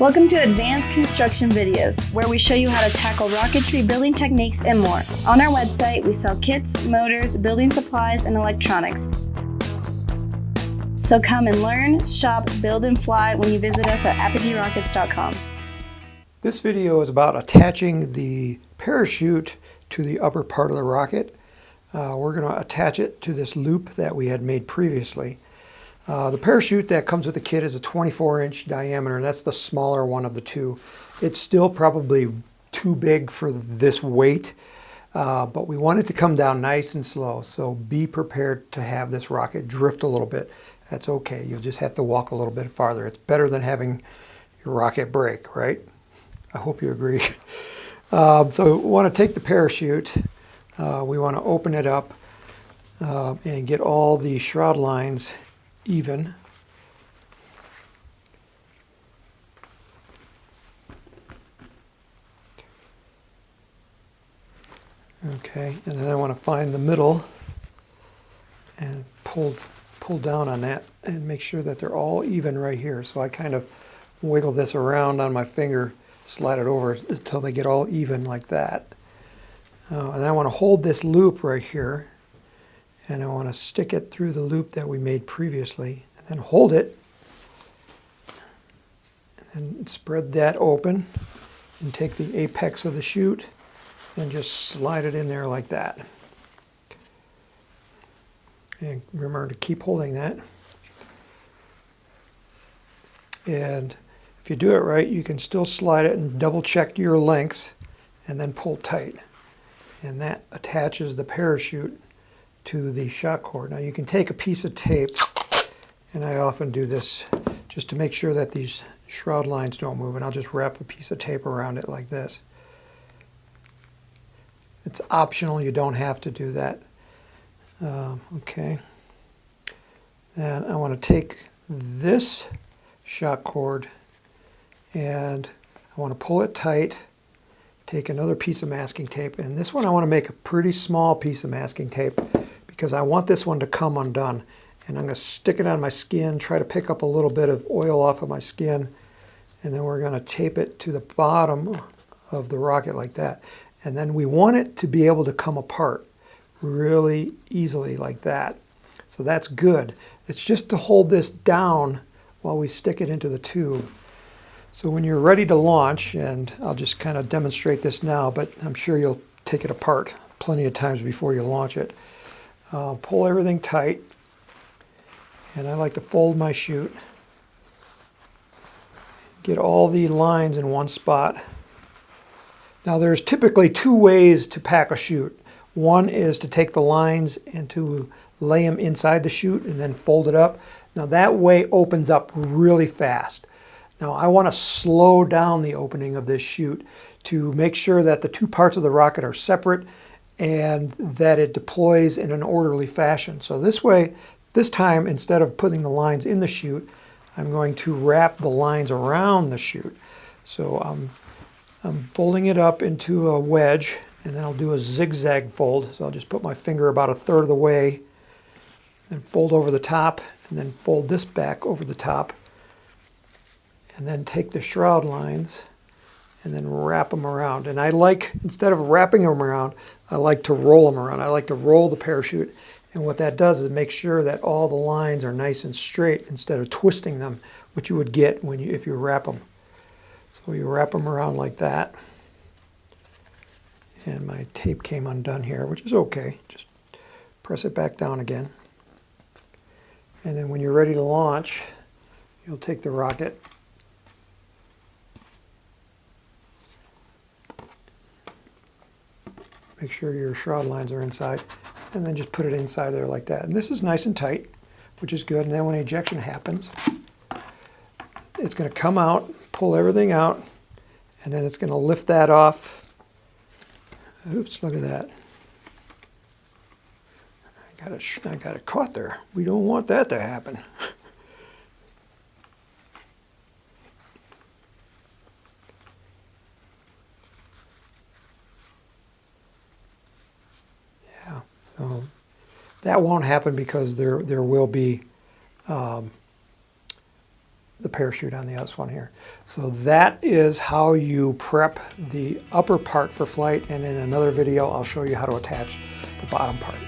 Welcome to Advanced Construction Videos, where we show you how to tackle rocketry building techniques and more. On our website, we sell kits, motors, building supplies, and electronics. So come and learn, shop, build, and fly when you visit us at apogeerockets.com. This video is about attaching the parachute to the upper part of the rocket. We're going to attach it to this loop that we had made previously. The parachute that comes with the kit is a 24-inch diameter, and that's the smaller one of the two. It's still probably too big for this weight, but we want it to come down nice and slow, so be prepared to have this rocket drift a little bit. That's okay. You'll just have to walk a little bit farther. It's better than having your rocket break, right? I hope you agree. So we want to take the parachute, we want to open it up and get all the shroud lines even. Okay, and then I want to find the middle and pull down on that and make sure that they're all even right here. So I kind of wiggle this around on my finger, slide it over until they get all even like that. And I want to hold this loop right here, and I want to stick it through the loop that we made previously, and then hold it and spread that open and take the apex of the chute and just slide it in there like that. And remember to keep holding that. And if you do it right, you can still slide it and double check your lengths and then pull tight. And that attaches the parachute to the shock cord. Now you can take a piece of tape, and I often do this just to make sure that these shroud lines don't move, and I'll just wrap a piece of tape around it like this. It's optional, you don't have to do that. Okay. Then I want to take this shock cord and I want to pull it tight, take another piece of masking tape, and this one I want to make a pretty small piece of masking tape because I want this one to come undone. And I'm going to stick it on my skin, try to pick up a little bit of oil off of my skin, and then we're going to tape it to the bottom of the rocket like that. And then we want it to be able to come apart really easily like that. So that's good. It's just to hold this down while we stick it into the tube. So when you're ready to launch, and I'll just kind of demonstrate this now, but I'm sure you'll take it apart plenty of times before you launch it. Pull everything tight, and I like to fold my chute. Get all the lines in one spot. Now there's typically two ways to pack a chute. One is to take the lines and to lay them inside the chute and then fold it up. Now that way opens up really fast. Now I want to slow down the opening of this chute to make sure that the two parts of the rocket are separate and that it deploys in an orderly fashion. So this way, this time, instead of putting the lines in the chute, I'm going to wrap the lines around the chute. So I'm folding it up into a wedge, and then I'll do a zigzag fold. So I'll just put my finger about a third of the way and fold over the top, and then fold this back over the top, and then take the shroud lines and then wrap them around. And I like, instead of wrapping them around, I like to roll them around. I like to roll the parachute, and what that does is make sure that all the lines are nice and straight instead of twisting them, which you would get when if you wrap them. So you wrap them around like that. And my tape came undone here, which is okay. Just press it back down again. And then when you're ready to launch, you'll take the rocket, make sure your shroud lines are inside, and then just put it inside there like that. And this is nice and tight, which is good. And then when ejection happens, it's going to come out, pull everything out, and then it's going to lift that off. Oops, look at that. I got it caught there. We don't want that to happen. Yeah, so that won't happen because there will be the parachute on the other one here. So that is how you prep the upper part for flight, and in another video I'll show you how to attach the bottom part.